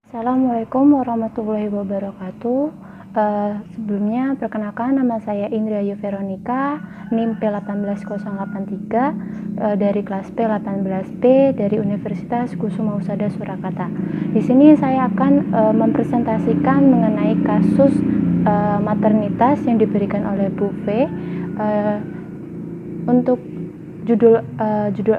Assalamualaikum warahmatullahi wabarakatuh. Sebelumnya perkenalkan, nama saya Indrayu Veronica, NIM P18083, dari kelas P18B dari Universitas Kusuma Usada Surakarta. Di sini saya akan mempresentasikan mengenai kasus maternitas yang diberikan oleh Bu V. Untuk judul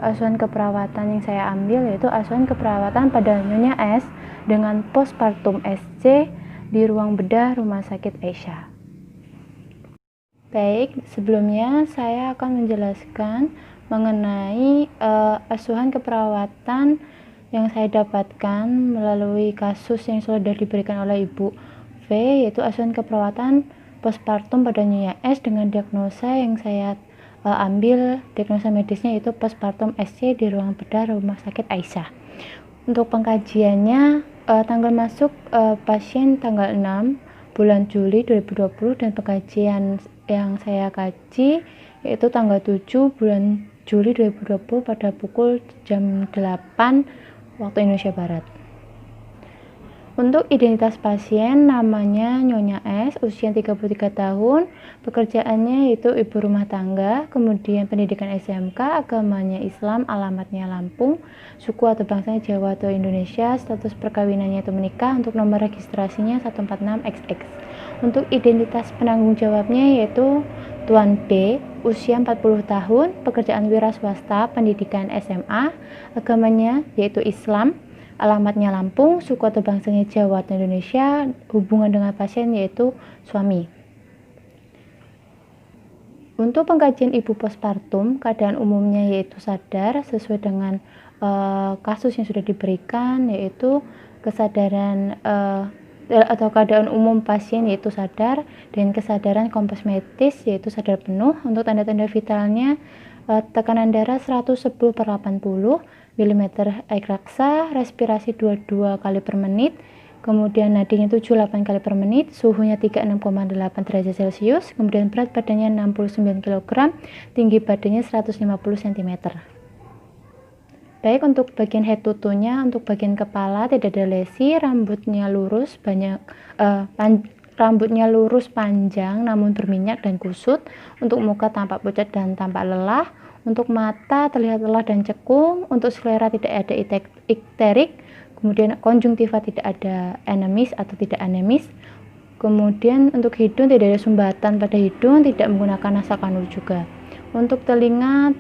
asuhan keperawatan yang saya ambil yaitu asuhan keperawatan pada Nyonya S dengan postpartum SC di ruang bedah Rumah Sakit Aisyah. Baik, sebelumnya saya akan menjelaskan mengenai asuhan keperawatan yang saya dapatkan melalui kasus yang sudah diberikan oleh Ibu V, yaitu asuhan keperawatan postpartum pada Nyonya S dengan diagnosa yang saya ambil, diagnosa medisnya yaitu postpartum SC di ruang bedah Rumah Sakit Aisyah. Untuk pengkajiannya, tanggal masuk pasien tanggal 6 bulan Juli 2020 dan pengkajian yang saya kaji yaitu tanggal 7 bulan Juli 2020 pada pukul jam 8 waktu Indonesia Barat. Untuk identitas pasien, namanya Nyonya S, usia 33 tahun, pekerjaannya yaitu ibu rumah tangga, kemudian pendidikan SMK, agamanya Islam, alamatnya Lampung, suku atau bangsanya Jawa atau Indonesia, status perkawinannya itu menikah, untuk nomor registrasinya 146XX. Untuk identitas penanggung jawabnya yaitu Tuan B, usia 40 tahun, pekerjaan wira swasta, pendidikan SMA, agamanya yaitu Islam, alamatnya Lampung, suku atau bangsanya Jawa atau Indonesia, hubungan dengan pasien yaitu suami. Untuk pengkajian ibu postpartum, keadaan umumnya yaitu sadar sesuai dengan kasus yang sudah diberikan, yaitu kesadaran atau keadaan umum pasien yaitu sadar, dan kesadaran kompos medis yaitu sadar penuh. Untuk tanda-tanda vitalnya, tekanan darah 110/80 mm air raksa, respirasi 22 kali per menit, kemudian nadinya 78 kali per menit, suhunya 36,8 derajat Celcius, kemudian berat badannya 69 kg, tinggi badannya 150 cm. Baik, untuk bagian head to toe-nya, untuk bagian kepala tidak ada lesi, rambutnya lurus panjang namun berminyak dan kusut. Untuk muka tampak pucat dan tampak lelah. Untuk mata terlihat lelah dan cekung. Untuk selera tidak ada ikterik. Kemudian konjungtiva tidak ada anemis atau tidak anemis. Kemudian untuk hidung tidak ada sumbatan pada hidung, tidak menggunakan nasokanul juga. Untuk telinga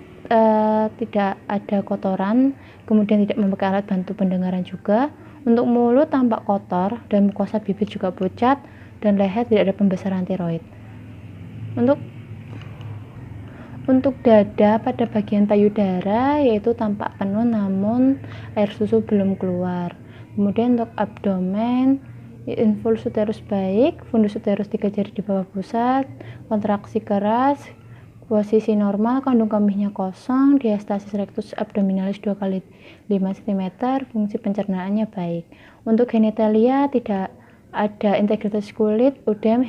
tidak ada kotoran, kemudian tidak memakai alat bantu pendengaran juga. Untuk mulut tampak kotor dan mukosa bibir juga pucat, dan leher tidak ada pembesaran tiroid. Untuk dada pada bagian payudara yaitu tampak penuh namun air susu belum keluar. Kemudian untuk abdomen, infus uterus baik, fundus uterus 3 jari di bawah pusat, kontraksi keras, posisi normal, kandung kemihnya kosong, diastasis rectus abdominalis 2 kali 5 cm, fungsi pencernaannya baik. Untuk genitalia tidak ada integritas kulit, udem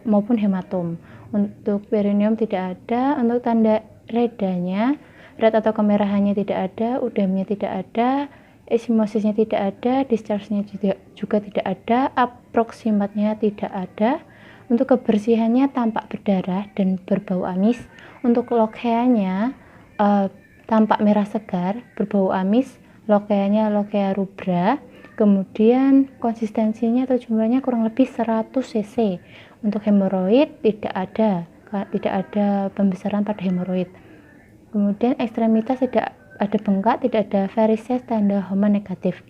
maupun hematom. Untuk perineum tidak ada. Untuk tanda redanya, red atau kemerahannya tidak ada, udemnya tidak ada, esimosisnya tidak ada, discharge-nya juga tidak ada, aproksimatnya tidak ada. Untuk kebersihannya tampak berdarah dan berbau amis. Untuk lokeanya tampak merah segar, berbau amis, lokeanya lokea rubra. Kemudian konsistensinya atau jumlahnya kurang lebih 100 cc. Untuk hemoroid tidak ada pembesaran pada hemoroid. Kemudian ekstremitas tidak ada bengkak, tidak ada varises, tanda HOMA negatif.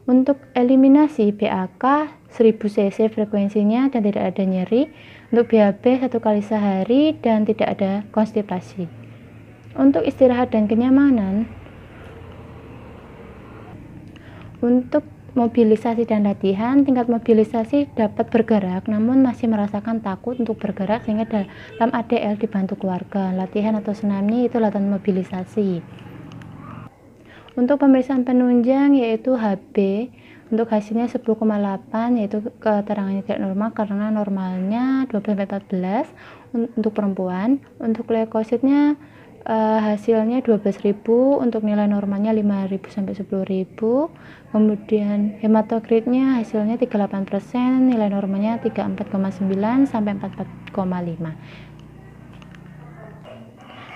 Untuk eliminasi BAK 1000 cc frekuensinya dan tidak ada nyeri. Untuk BAB 1 kali sehari dan tidak ada konstipasi. Untuk istirahat dan kenyamanan, untuk mobilisasi dan latihan, tingkat mobilisasi dapat bergerak namun masih merasakan takut untuk bergerak sehingga dalam ADL dibantu keluarga. Latihan atau senamnya itu latihan mobilisasi. Untuk pemeriksaan penunjang yaitu HB, untuk hasilnya 10,8 yaitu keterangannya tidak normal karena normalnya 12-14 untuk perempuan. Untuk leukositnya hasilnya 12.000, untuk nilai normalnya 5.000 sampai 10.000. Kemudian hematokritnya hasilnya 38%, nilai normalnya 34,9 sampai 44,5.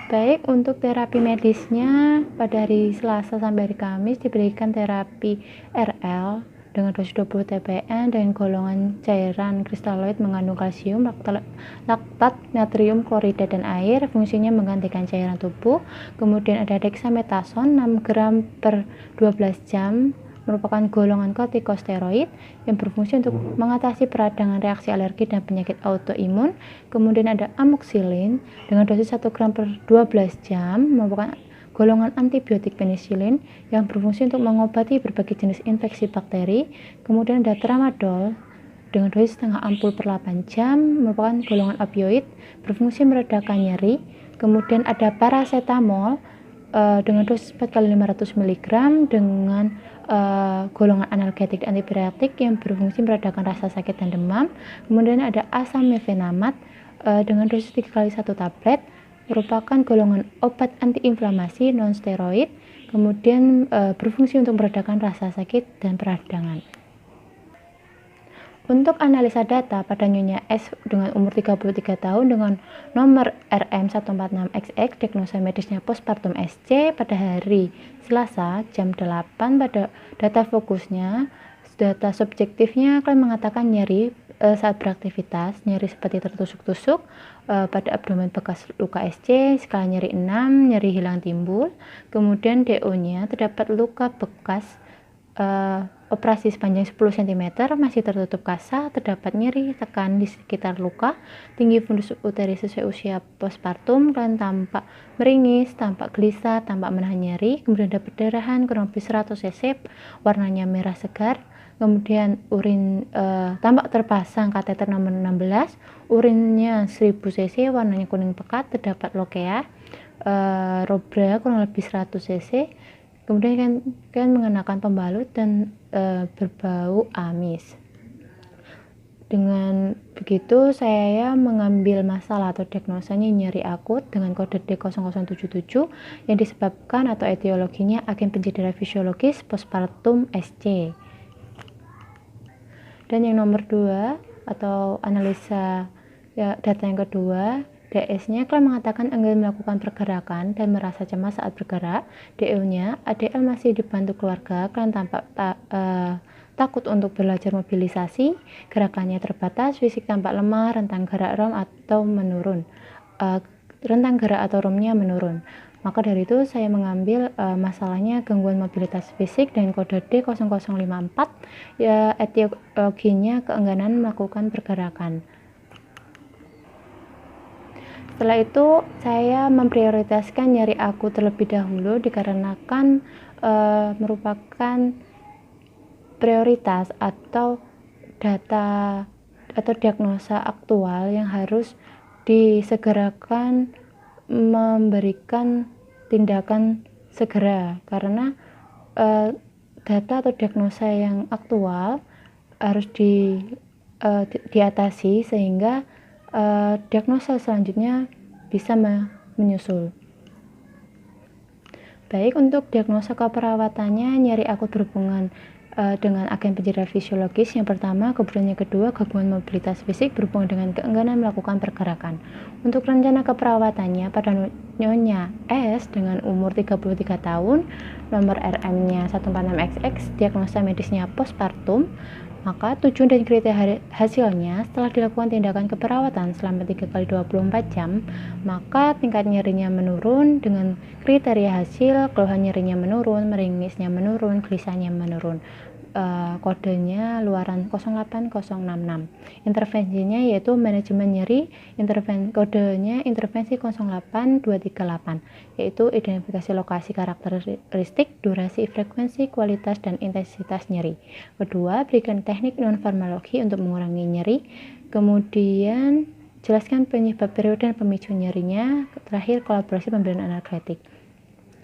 Baik, untuk terapi medisnya pada hari Selasa sampai hari Kamis diberikan terapi RL dengan dosis 20 TPN dengan golongan cairan kristaloid mengandung kalsium, laktat, natrium klorida, dan air. Fungsinya menggantikan cairan tubuh. Kemudian ada dexamethasone 6 gram per 12 jam, merupakan golongan kortikosteroid yang berfungsi untuk mengatasi peradangan, reaksi alergi, dan penyakit autoimun. Kemudian ada amoxicillin dengan dosis 1 gram per 12 jam, merupakan golongan antibiotik penisilin yang berfungsi untuk mengobati berbagai jenis infeksi bakteri. Kemudian ada tramadol dengan dosis setengah ampul per 8 jam, merupakan golongan opioid, berfungsi meredakan nyeri. Kemudian ada paracetamol dengan dosis 4 kali 500 mg dengan golongan analgetik antibiotik yang berfungsi meredakan rasa sakit dan demam. Kemudian ada asam mefenamat dengan dosis 3 kali 1 tablet, merupakan golongan obat antiinflamasi non-steroid, kemudian berfungsi untuk meredakan rasa sakit dan peradangan. Untuk analisa data pada Nyonya S dengan umur 33 tahun dengan nomor RM146XX, diagnosa medisnya postpartum SC pada hari Selasa jam 8. Pada data fokusnya, data subjektifnya kalian mengatakan nyeri saat beraktivitas, nyeri seperti tertusuk-tusuk pada abdomen bekas luka SC, skala nyeri 6, nyeri hilang timbul. Kemudian DO-nya terdapat luka bekas operasi sepanjang 10 cm, masih tertutup kasa, terdapat nyeri tekan di sekitar luka, tinggi fundus uteri sesuai usia postpartum, kalian tampak meringis, tampak gelisah, tampak menahan nyeri. Kemudian ada perdarahan kurang lebih 100 cc, warnanya merah segar. Kemudian urin tampak terpasang kateter nomor 16, urinnya 1000 cc, warnanya kuning pekat, terdapat lokea, robra kurang lebih 100 cc. Kemudian kan mengenakan pembalut dan berbau amis. Dengan begitu saya mengambil masalah atau diagnosanya nyeri akut dengan kode D0077 yang disebabkan atau etiologinya agen pencedera fisiologis postpartum SC. Dan yang nomor 2 atau analisa data yang kedua, DS-nya kalian mengatakan enggan melakukan pergerakan dan merasa cemas saat bergerak. DO-nya ADL masih dibantu keluarga, kalian tampak takut untuk belajar mobilisasi, gerakannya terbatas, fisik tampak lemah, rentang gerak ROM atau menurun. Rentang gerak atau ROM-nya menurun. Maka dari itu saya mengambil masalahnya gangguan mobilitas fisik dengan kode D0054, ya etiologinya keengganan melakukan pergerakan. Setelah itu saya memprioritaskan nyeri akut terlebih dahulu dikarenakan merupakan prioritas atau data atau diagnosa aktual yang harus disegerakan memberikan tindakan segera, karena data atau diagnosa yang aktual harus diatasi sehingga diagnosa selanjutnya bisa menyusul. Baik, untuk diagnosa keperawatannya nyeri akut berhubungan dengan agen pencedera fisiologis. Yang pertama, kemudian yang kedua, gangguan mobilitas fisik berhubungan dengan keengganan melakukan pergerakan. Untuk rencana keperawatannya pada Nyonya S dengan umur 33 tahun, nomor RM-nya 146XX, diagnosa medisnya postpartum. Maka tujuan dan kriteria hasilnya setelah dilakukan tindakan keperawatan selama 3 kali 24 jam, maka tingkat nyerinya menurun dengan kriteria hasil, keluhan nyerinya menurun, meringisnya menurun, gelisahnya menurun. Kodenya luaran 08066. Intervensinya yaitu manajemen nyeri, kodenya intervensi 08238, yaitu identifikasi lokasi karakteristik, durasi, frekuensi, kualitas, dan intensitas nyeri. Kedua, berikan teknik non-farmakologi untuk mengurangi nyeri. Kemudian jelaskan penyebab periode dan pemicu nyerinya. Terakhir, kolaborasi pemberian analgetik.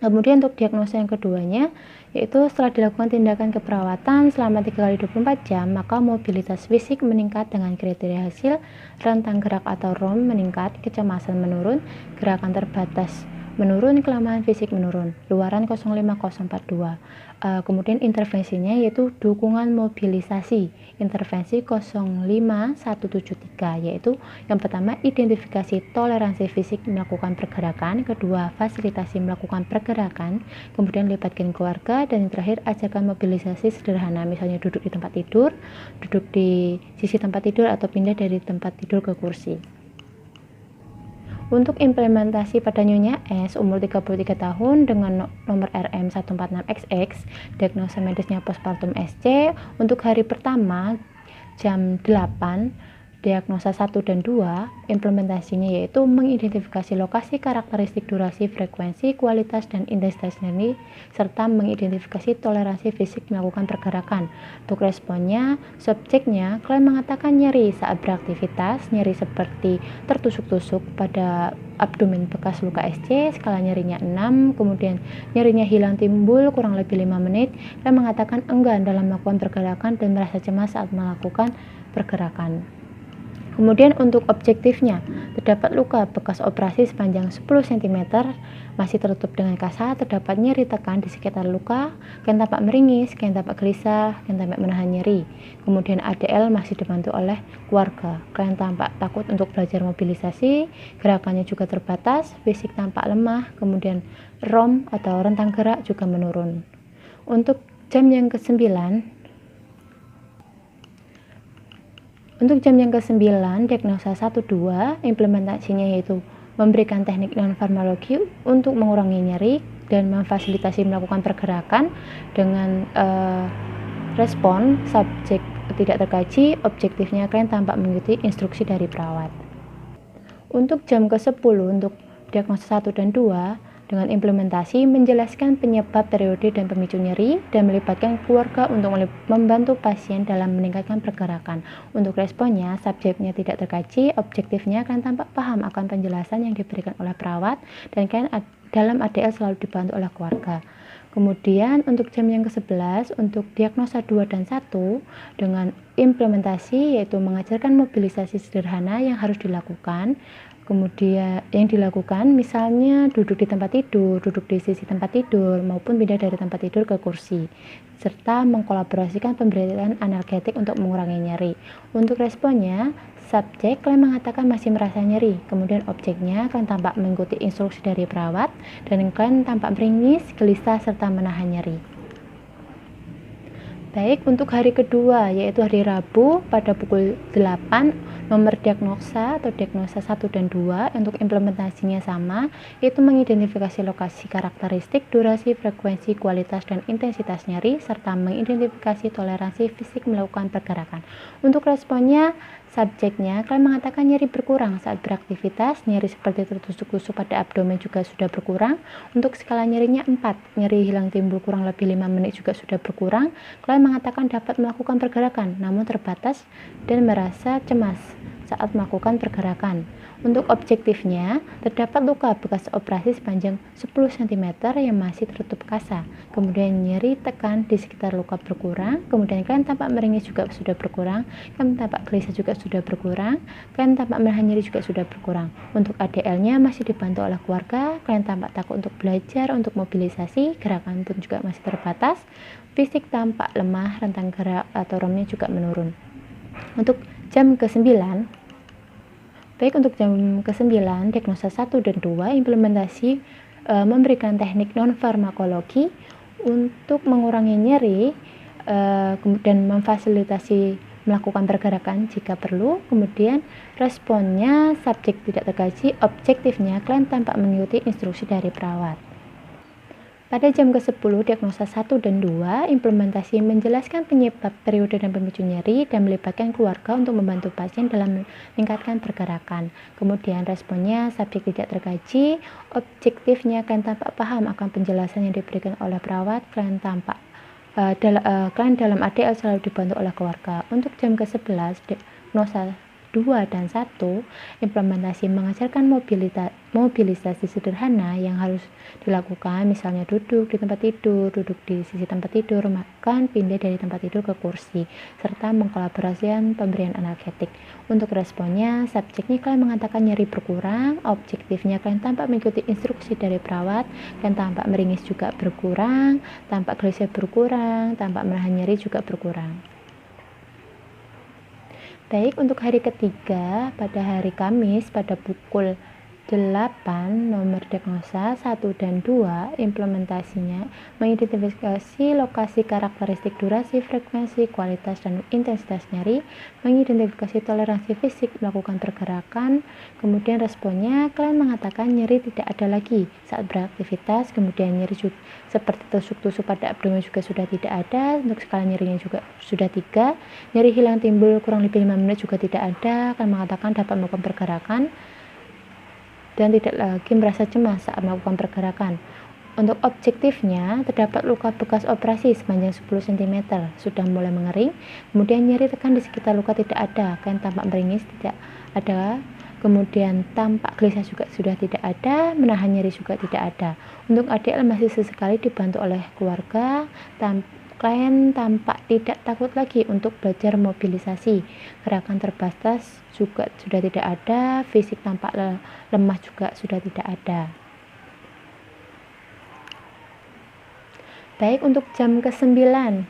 Kemudian untuk diagnosa yang keduanya, yaitu setelah dilakukan tindakan keperawatan selama 3 kali 24 jam, maka mobilitas fisik meningkat dengan kriteria hasil, rentang gerak atau ROM meningkat, kecemasan menurun, gerakan terbatas menurun, kelemahan fisik menurun, luaran 05042. Kemudian intervensinya yaitu dukungan mobilisasi, intervensi 05173, yaitu yang pertama identifikasi toleransi fisik melakukan pergerakan, kedua fasilitasi melakukan pergerakan, kemudian libatkan keluarga, dan yang terakhir ajarkan mobilisasi sederhana, misalnya duduk di tempat tidur, duduk di sisi tempat tidur, atau pindah dari tempat tidur ke kursi. Untuk implementasi pada Nyonya S umur 33 tahun dengan nomor RM146XX, diagnosa medisnya postpartum SC, untuk hari pertama jam 8, diagnosa 1 dan 2, implementasinya yaitu mengidentifikasi lokasi, karakteristik, durasi, frekuensi, kualitas, dan intensitas nyeri, serta mengidentifikasi toleransi fisik melakukan pergerakan. Untuk responnya, subjeknya klaim mengatakan nyeri saat beraktivitas, nyeri seperti tertusuk-tusuk pada abdomen bekas luka SC, skala nyerinya 6, kemudian nyerinya hilang timbul kurang lebih 5 menit, dan mengatakan enggan dalam melakukan pergerakan dan merasa cemas saat melakukan pergerakan. Kemudian untuk objektifnya, terdapat luka bekas operasi sepanjang 10 cm, masih tertutup dengan kasa, terdapat nyeri tekan di sekitar luka, klien tampak meringis, klien tampak gelisah, klien tampak menahan nyeri. Kemudian ADL masih dibantu oleh keluarga, klien tampak takut untuk belajar mobilisasi, gerakannya juga terbatas, fisik tampak lemah, kemudian ROM atau rentang gerak juga menurun. Untuk jam yang ke-9, diagnosa 1-2, implementasinya yaitu memberikan teknik non-farmakologi untuk mengurangi nyeri dan memfasilitasi melakukan pergerakan dengan respon subjek tidak terkaji, objektifnya klien tampak mengikuti instruksi dari perawat. Untuk jam ke-10, untuk diagnosa 1 dan 2, dengan implementasi menjelaskan penyebab, periode, dan pemicu nyeri, dan melibatkan keluarga untuk membantu pasien dalam meningkatkan pergerakan. Untuk responnya, subjeknya tidak terkaji, objektifnya kan tampak paham akan penjelasan yang diberikan oleh perawat, dan kan dalam ADL selalu dibantu oleh keluarga. Kemudian untuk jam yang ke-11, untuk diagnosa 2 dan 1, dengan implementasi yaitu mengajarkan mobilisasi sederhana yang harus dilakukan. Kemudian yang dilakukan misalnya duduk di tempat tidur, duduk di sisi tempat tidur, maupun pindah dari tempat tidur ke kursi, serta mengkolaborasikan pemberian analgetik untuk mengurangi nyeri. Untuk responnya, subjek klaim mengatakan masih merasa nyeri, kemudian objeknya kan tampak mengikuti instruksi dari perawat, dan klien tampak meringis, gelisah, serta menahan nyeri. Baik, untuk hari kedua, yaitu hari Rabu pada pukul 8, nomor diagnosa atau diagnosa 1 dan 2, untuk implementasinya sama, yaitu mengidentifikasi lokasi, karakteristik, durasi, frekuensi, kualitas, dan intensitas nyeri, serta mengidentifikasi toleransi fisik melakukan pergerakan. Untuk responnya, subjeknya klaim mengatakan nyeri berkurang saat beraktivitas, nyeri seperti tertusuk-tusuk pada abdomen juga sudah berkurang. Untuk skala nyerinya 4, nyeri hilang timbul kurang lebih 5 menit juga sudah berkurang. Klien mengatakan dapat melakukan pergerakan, namun terbatas dan merasa cemas saat melakukan pergerakan. Untuk objektifnya, terdapat luka bekas operasi sepanjang 10 cm yang masih tertutup kasa. Kemudian nyeri tekan di sekitar luka berkurang, kemudian klien tampak meringis juga sudah berkurang, klien tampak gelisah juga sudah berkurang, klien tampak menahan nyeri juga sudah berkurang. Untuk ADL-nya masih dibantu oleh keluarga, klien tampak takut untuk belajar, untuk mobilisasi, gerakan pun juga masih terbatas, fisik tampak lemah, rentang gerak atau ROM-nya juga menurun. Untuk jam ke-9, baik untuk jam ke-9, diagnosa 1 dan 2, implementasi memberikan teknik non-farmakologi untuk mengurangi nyeri dan memfasilitasi melakukan pergerakan jika perlu. Kemudian responnya subjek tidak terkaji, objektifnya klien tampak mengikuti instruksi dari perawat. Pada jam ke-10, diagnosa 1 dan 2, implementasi menjelaskan penyebab, periode, dan pemicu nyeri, dan melibatkan keluarga untuk membantu pasien dalam meningkatkan pergerakan. Kemudian responnya subjek tidak terkaji, objektifnya klien tampak paham akan penjelasan yang diberikan oleh perawat, klien dalam ADL selalu dibantu oleh keluarga. Untuk jam ke-11, diagnosa 2 dan 1, implementasi mengajarkan mobilisasi sederhana yang harus dilakukan, misalnya duduk di tempat tidur, duduk di sisi tempat tidur, makan, pindah dari tempat tidur ke kursi, serta mengkolaborasikan pemberian analgetik. Untuk responnya, subjeknya kalian mengatakan nyeri berkurang, objektifnya kalian tampak mengikuti instruksi dari perawat, kalian tampak meringis juga berkurang, tampak gelisah berkurang, tampak menahan nyeri juga berkurang. Baik, untuk hari ketiga, pada hari Kamis pada pukul 8, nomor diagnosa 1 dan 2, implementasinya mengidentifikasi lokasi karakteristik durasi, frekuensi, kualitas, dan intensitas nyeri, mengidentifikasi toleransi fisik, melakukan pergerakan, kemudian responnya kalian mengatakan nyeri tidak ada lagi saat beraktivitas, kemudian nyeri seperti tusuk-tusuk pada abdomen juga sudah tidak ada, untuk skala nyerinya juga sudah 3, nyeri hilang timbul kurang lebih 5 menit juga tidak ada, kalian mengatakan dapat melakukan pergerakan dan tidak lagi merasa cemas saat melakukan pergerakan. Untuk objektifnya, terdapat luka bekas operasi sepanjang 10 cm, sudah mulai mengering, kemudian nyeri tekan di sekitar luka tidak ada, kalian tampak meringis tidak ada, kemudian tampak gelisah juga sudah tidak ada, menahan nyeri juga tidak ada. Untuk ADL masih sesekali dibantu oleh keluarga, klien tampak tidak takut lagi untuk belajar mobilisasi, gerakan terbatas juga sudah tidak ada, fisik tampak lemah juga sudah tidak ada. Baik, untuk jam ke-9,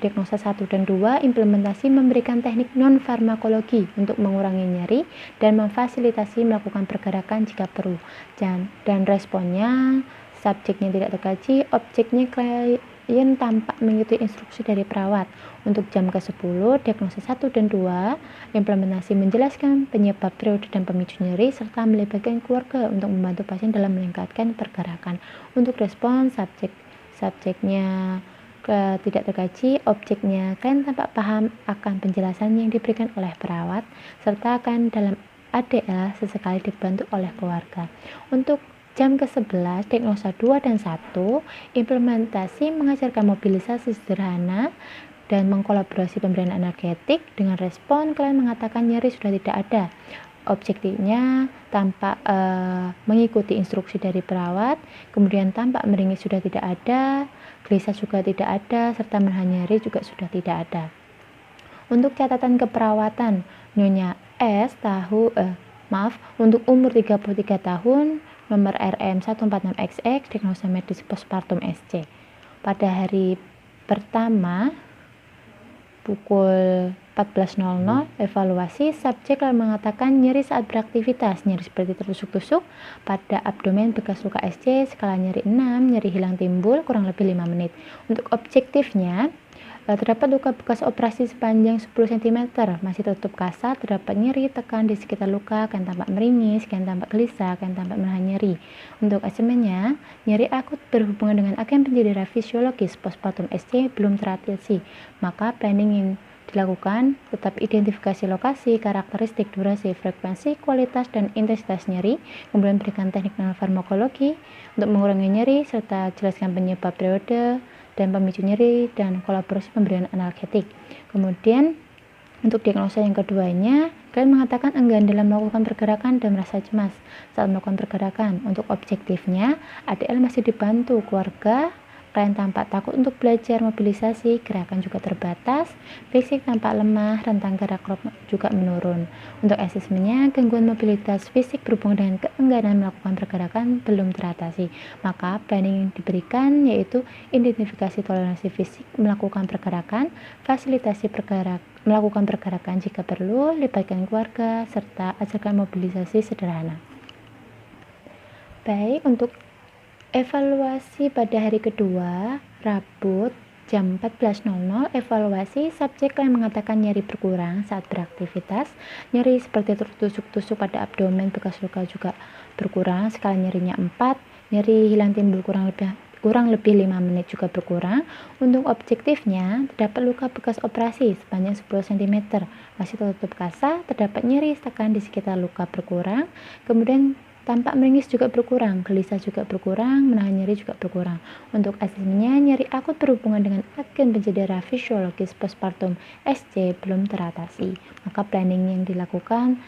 diagnosa 1 dan 2, implementasi memberikan teknik non-farmakologi untuk mengurangi nyeri dan memfasilitasi melakukan pergerakan jika perlu. Dan responnya, subjeknya tidak terkaji, objeknya klien tampak mengikuti instruksi dari perawat. Untuk jam ke-10, diagnosa 1 dan 2, implementasi menjelaskan penyebab periode dan pemicu nyeri, serta melibatkan keluarga untuk membantu pasien dalam meningkatkan pergerakan. Untuk respon, subjeknya tidak terkaji, objeknya kalian tampak paham akan penjelasan yang diberikan oleh perawat, serta akan dalam ADL sesekali dibantu oleh keluarga. Untuk jam ke-11, diagnosa 2 dan 1, implementasi mengajarkan mobilisasi sederhana dan mengkolaborasi pemberian analgetik. Dengan respon, kalian mengatakan nyeri sudah tidak ada. Objektifnya tampak mengikuti instruksi dari perawat, kemudian tampak meringis sudah tidak ada, gelisah juga tidak ada, serta menahan nyeri juga sudah tidak ada. Untuk catatan keperawatan, Nyonya S untuk umur 33 tahun, nomor RM 146XX, diagnosa medis postpartum SC. Pada hari pertama pukul 14.00, evaluasi, subjek mengatakan nyeri saat beraktivitas, nyeri seperti tertusuk-tusuk pada abdomen bekas luka SC, skala nyeri 6, nyeri hilang timbul kurang lebih 5 menit. Untuk objektifnya, terdapat luka bekas operasi sepanjang 10 cm, masih tertutup kasar, terdapat nyeri tekan di sekitar luka, kan tampak meringis, kan tampak gelisah, kan tampak menahan nyeri. Untuk asesmennya, nyeri akut berhubungan dengan agen penyedera fisiologis postpartum SC belum teratasi, maka planning yang dilakukan tetap identifikasi lokasi, karakteristik, durasi, frekuensi, kualitas, dan intensitas nyeri, kemudian berikan teknik non-farmakologi untuk mengurangi nyeri, serta jelaskan penyebab periode dan pemicu nyeri dan kolaborasi pemberian analgetik. Kemudian untuk diagnosa yang keduanya, kalian mengatakan enggan dalam melakukan pergerakan dan merasa cemas saat melakukan pergerakan. Untuk objektifnya, ADL masih dibantu keluarga, kalian tampak takut untuk belajar mobilisasi, gerakan juga terbatas, fisik tampak lemah, rentang gerak juga menurun. Untuk asesmennya, gangguan mobilitas fisik berhubungan dengan keengganan melakukan pergerakan belum teratasi, maka planning yang diberikan yaitu identifikasi toleransi fisik, melakukan pergerakan, fasilitasi melakukan pergerakan jika perlu, libatkan keluarga, serta ajarkan mobilisasi sederhana. Baik, untuk evaluasi pada hari kedua, Rabu, jam 14.00, evaluasi, subjek yang mengatakan nyeri berkurang saat beraktivitas, nyeri seperti tertusuk-tusuk pada abdomen bekas luka juga berkurang, skala nyerinya 4, nyeri hilang timbul kurang lebih 5 menit juga berkurang. Untuk objektifnya, terdapat luka bekas operasi sepanjang 10 cm, masih tertutup kasar, terdapat nyeri tekan di sekitar luka berkurang, kemudian tampak meringis juga berkurang, gelisah juga berkurang, menahan nyeri juga berkurang. Untuk asesmennya, nyeri akut berhubungan dengan agen pencedera fisiologis postpartum SC belum teratasi. Maka planning yang dilakukan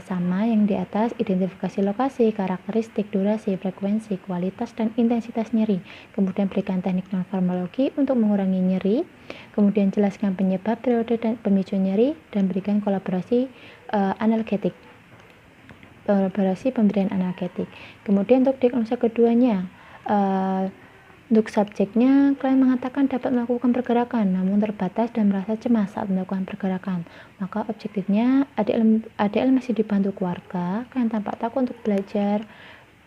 sama yang di atas, identifikasi lokasi, karakteristik, durasi, frekuensi, kualitas, dan intensitas nyeri. Kemudian berikan teknik non-farmakologi untuk mengurangi nyeri. Kemudian jelaskan penyebab, periode, dan pemicu nyeri, dan berikan kolaborasi analgetik. Pemberian analgetik. Kemudian untuk diagnosa keduanya, untuk subjeknya, klien mengatakan dapat melakukan pergerakan namun terbatas dan merasa cemas saat melakukan pergerakan. Maka objektifnya, ADL masih dibantu keluarga, klien tampak takut untuk belajar,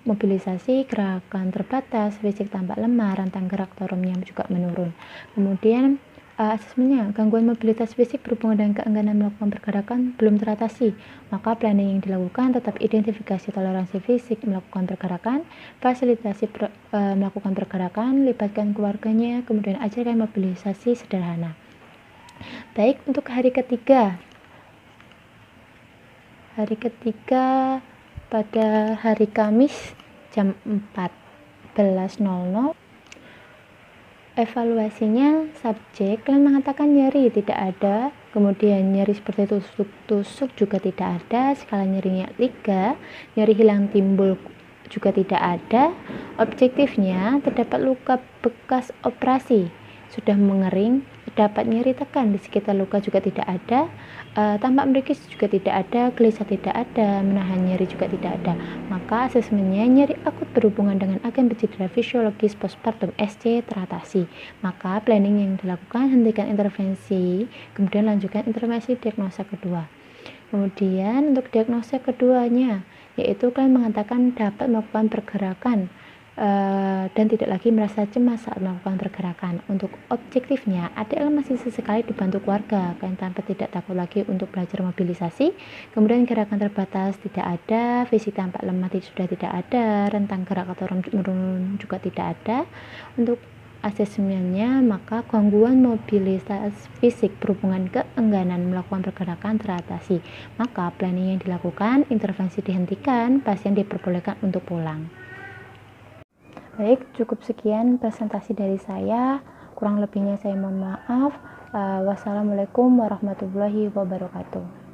mobilisasi, gerakan terbatas, fisik tampak lemah, rentang gerak torumnya juga menurun. Kemudian asesmennya, gangguan mobilitas fisik berhubungan dengan keengganan melakukan pergerakan belum teratasi. Maka planning yang dilakukan tetap identifikasi toleransi fisik melakukan pergerakan, fasilitasi melakukan pergerakan, libatkan keluarganya, kemudian ajarkan mobilisasi sederhana. Baik, untuk hari ketiga pada hari Kamis jam 14.00. Evaluasinya, subjek klien mengatakan nyeri tidak ada, kemudian nyeri seperti tusuk-tusuk juga tidak ada, skala nyerinya 3, nyeri hilang timbul juga tidak ada. Objektifnya, terdapat luka bekas operasi, sudah mengering, terdapat nyeri tekan di sekitar luka juga tidak ada, tampak meringis juga tidak ada, gelisah tidak ada, menahan nyeri juga tidak ada. Maka asesmennya, nyeri akut berhubungan dengan agen pencedera fisiologis postpartum SC teratasi. Maka planning yang dilakukan, hentikan intervensi, kemudian lanjutkan intervensi diagnosa kedua. Kemudian untuk diagnosa keduanya, yaitu klien mengatakan dapat melakukan pergerakan dan tidak lagi merasa cemas saat melakukan pergerakan. Untuk objektifnya, ADL masih sesekali dibantu keluarga, klien tanpa tidak takut lagi untuk belajar mobilisasi, kemudian gerakan terbatas tidak ada, fisik tampak lemah sudah tidak ada, rentang gerak atau menurun juga tidak ada. Untuk asesmennya, maka gangguan mobilitas fisik berhubungan keengganan melakukan pergerakan teratasi. Maka planning yang dilakukan, intervensi dihentikan, pasien diperbolehkan untuk pulang. Baik, cukup sekian presentasi dari saya. Kurang lebihnya saya mohon maaf. Wassalamualaikum warahmatullahi wabarakatuh.